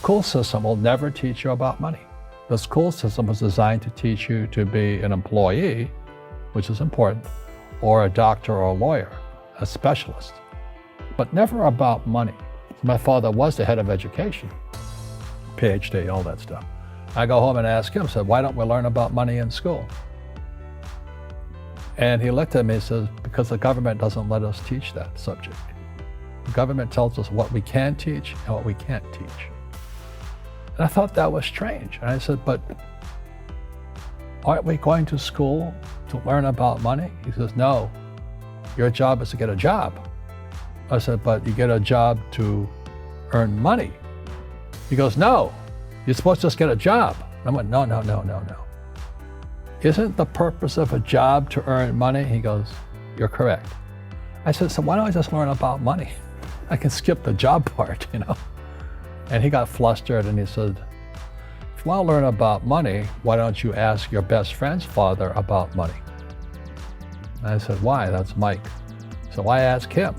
school system will never teach you about money. The school system was designed to teach you to be an employee, which is important, or a doctor or a lawyer, a specialist, but never about money. My father was the head of education, PhD, all that stuff. I go home and ask him, said, why don't we learn about money in school? And he looked at me and says, because the government doesn't let us teach that subject. The government tells us what we can teach and what we can't teach. And I thought that was strange. And I said, but aren't we going to school to learn about money? He says, no, your job is to get a job. I said, but you get a job to earn money. He goes, no, you're supposed to just get a job. I went, no. Isn't the purpose of a job to earn money? He goes, you're correct. I said, so why don't I just learn about money? I can skip the job part, you know? And he got flustered and he said, if you want to learn about money, why don't you ask your best friend's father about money? And I said, why? That's Mike. So why ask him?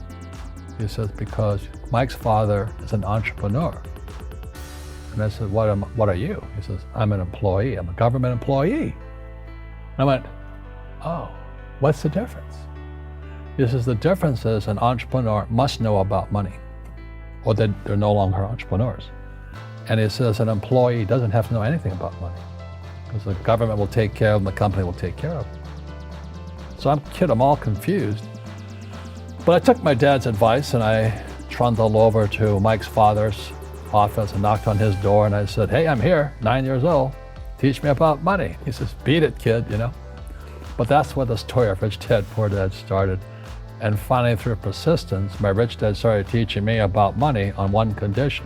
He says, because Mike's father is an entrepreneur. And I said, what are you? He says, I'm an employee. I'm a government employee. And I went, oh, what's the difference? He says, the difference is an entrepreneur must know about money, or they're no longer entrepreneurs. And he says an employee doesn't have to know anything about money, because the government will take care of them, the company will take care of them. So I'm all confused. But I took my dad's advice and I trundled over to Mike's father's office and knocked on his door and I said, hey, I'm here, 9 years old, teach me about money. He says, beat it, kid, you know. But that's where the story of Rich Dad, Poor Dad started. And finally, through persistence, my rich dad started teaching me about money on one condition.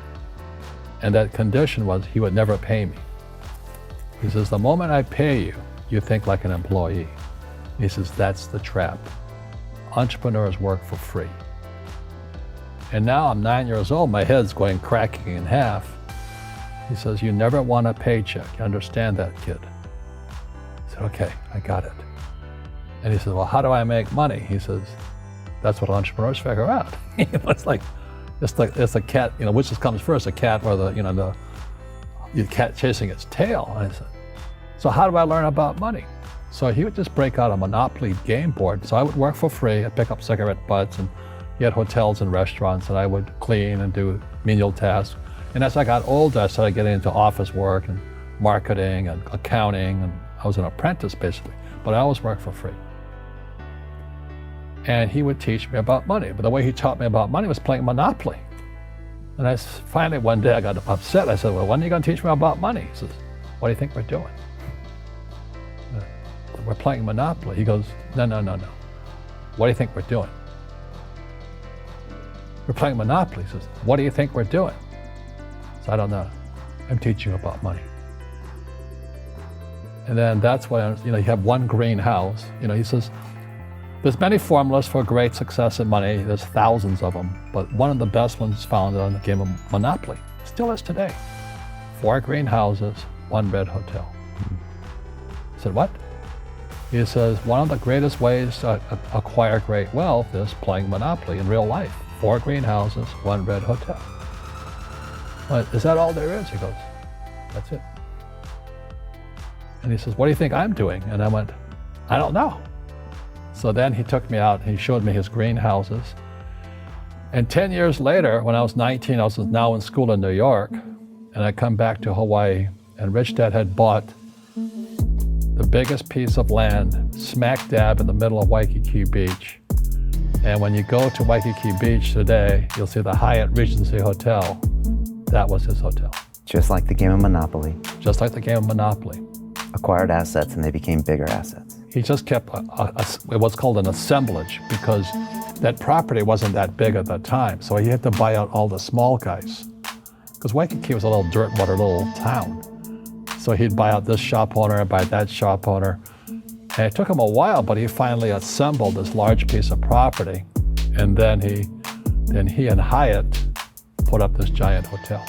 And that condition was he would never pay me. He says, the moment I pay you, you think like an employee. He says, that's the trap. Entrepreneurs work for free. And now I'm 9 years old, my head's going cracking in half. He says, you never want a paycheck. You understand that, kid? I said, okay, I got it. And he says, well, how do I make money? He says, that's what entrepreneurs figure out. It's like it's a cat, you know, which comes first, a cat or the cat chasing its tail. And I said, so how do I learn about money? So he would just break out a Monopoly game board. So I would work for free. I'd pick up cigarette butts, and he had hotels and restaurants, and I would clean and do menial tasks. And as I got older, I started getting into office work and marketing and accounting, and I was an apprentice basically, but I always worked for free. And he would teach me about money, but the way he taught me about money was playing Monopoly. And finally one day I got upset. I said, well, when are you going to teach me about money? He says, what do you think we're doing? We're playing Monopoly. He goes, no. What do you think we're doing? We're playing Monopoly. He says, what do you think we're doing? So I don't know. I'm teaching you about money. And then that's when, you have one green house. He says, there's many formulas for great success in money. There's thousands of them, but one of the best ones found on the game of Monopoly. Still is today. 4 green houses, 1 red hotel. I said, what? He says, one of the greatest ways to acquire great wealth is playing Monopoly in real life. 4 green houses, 1 red hotel. But is that all there is? He goes, that's it. And he says, what do you think I'm doing? And I went, I don't know. So then he took me out and he showed me his greenhouses. And 10 years later, when I was 19, I was now in school in New York, and I come back to Hawaii, and Rich Dad had bought the biggest piece of land smack dab in the middle of Waikiki Beach. And when you go to Waikiki Beach today, you'll see the Hyatt Regency Hotel. That was his hotel. Just like the game of Monopoly. Just like the game of Monopoly. Acquired assets and they became bigger assets. He just kept what's called an assemblage, because that property wasn't that big at that time. So he had to buy out all the small guys. Because Waikiki was a little dirt water little town. So he'd buy out this shop owner and buy that shop owner. And it took him a while, but he finally assembled this large piece of property. And then he and Hyatt put up this giant hotel.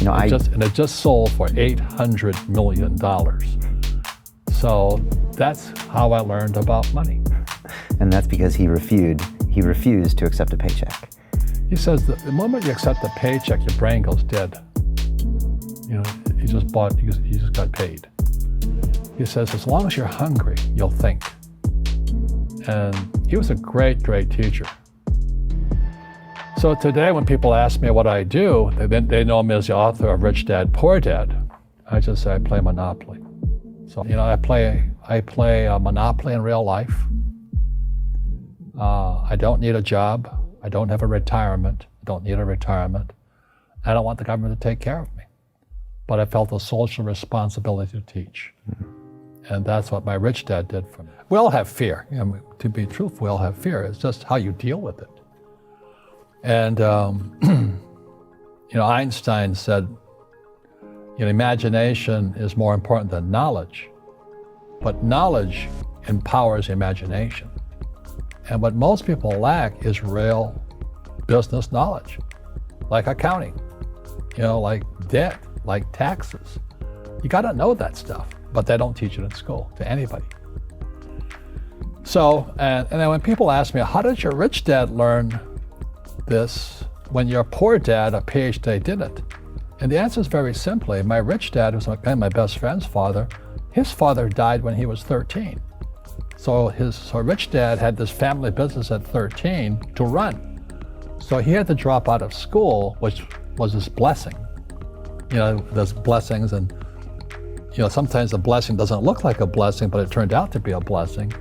And it just sold for $800 million. So that's how I learned about money. And that's because he refused to accept a paycheck. He says that the moment you accept a paycheck, your brain goes dead. He just got paid. He says, as long as you're hungry, you'll think. And he was a great, great teacher. So today when people ask me what I do, they know me as the author of Rich Dad, Poor Dad. I just say I play Monopoly. So, I play Monopoly in real life. I don't need a job. I don't have a retirement. I don't need a retirement. I don't want the government to take care of me. But I felt a social responsibility to teach. And that's what my Rich Dad did for me. We all have fear. To be truthful, we all have fear. It's just how you deal with it. And, Einstein said, imagination is more important than knowledge, but knowledge empowers imagination. And what most people lack is real business knowledge, like accounting, like debt, like taxes. You got to know that stuff, but they don't teach it in school to anybody. So, and then when people ask me, how did your rich dad learn this when your poor dad, a PhD, didn't? And the answer is very simply, my rich dad, who's my best friend's father, his father died when he was 13. So rich dad had this family business at 13 to run. So he had to drop out of school, which was his blessing. There's blessings, and sometimes the blessing doesn't look like a blessing, but it turned out to be a blessing.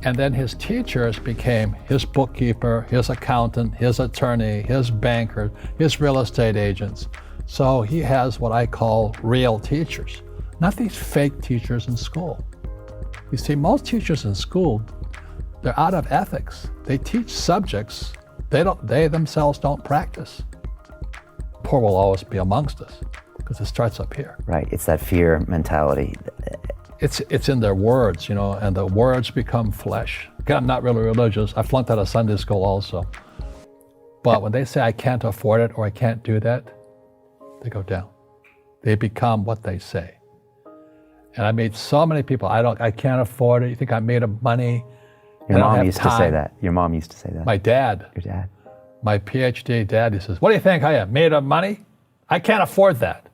And then his teachers became his bookkeeper, his accountant, his attorney, his banker, his real estate agents. So he has what I call real teachers, not these fake teachers in school. You see, most teachers in school, they're out of ethics. They teach subjects they themselves don't practice. Poor will always be amongst us because it starts up here. Right, it's that fear mentality. It's in their words, and the words become flesh. Again, I'm not really religious. I flunked out of Sunday school also. But when they say I can't afford it or I can't do that, they go down. They become what they say. And I meet so many people, I can't afford it. You think I'm made of money? Your mom used to say that. Your mom used to say that. My dad. Your dad. My PhD dad, he says, what do you think I am, made of money? I can't afford that.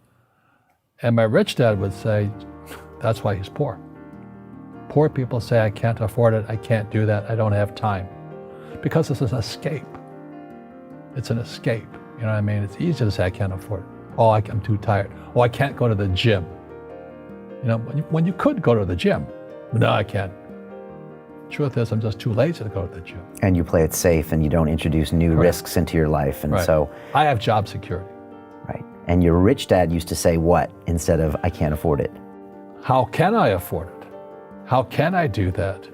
And my rich dad would say, that's why he's poor. Poor people say, I can't afford it, I can't do that, I don't have time. Because it's an escape. It's an escape, you know what I mean? It's easy to say, I can't afford it. Oh, I'm too tired. Oh, I can't go to the gym. When you could go to the gym. No, I can't. Truth is, I'm just too lazy to go to the gym. And you play it safe and you don't introduce new risks into your life. And so I have job security. Right. And your rich dad used to say what instead of, I can't afford it? How can I afford it? How can I do that?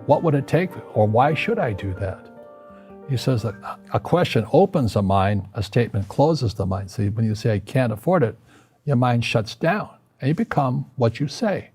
What would it take, or why should I do that? He says that a question opens the mind, a statement closes the mind. So when you say, I can't afford it, your mind shuts down, and you become what you say.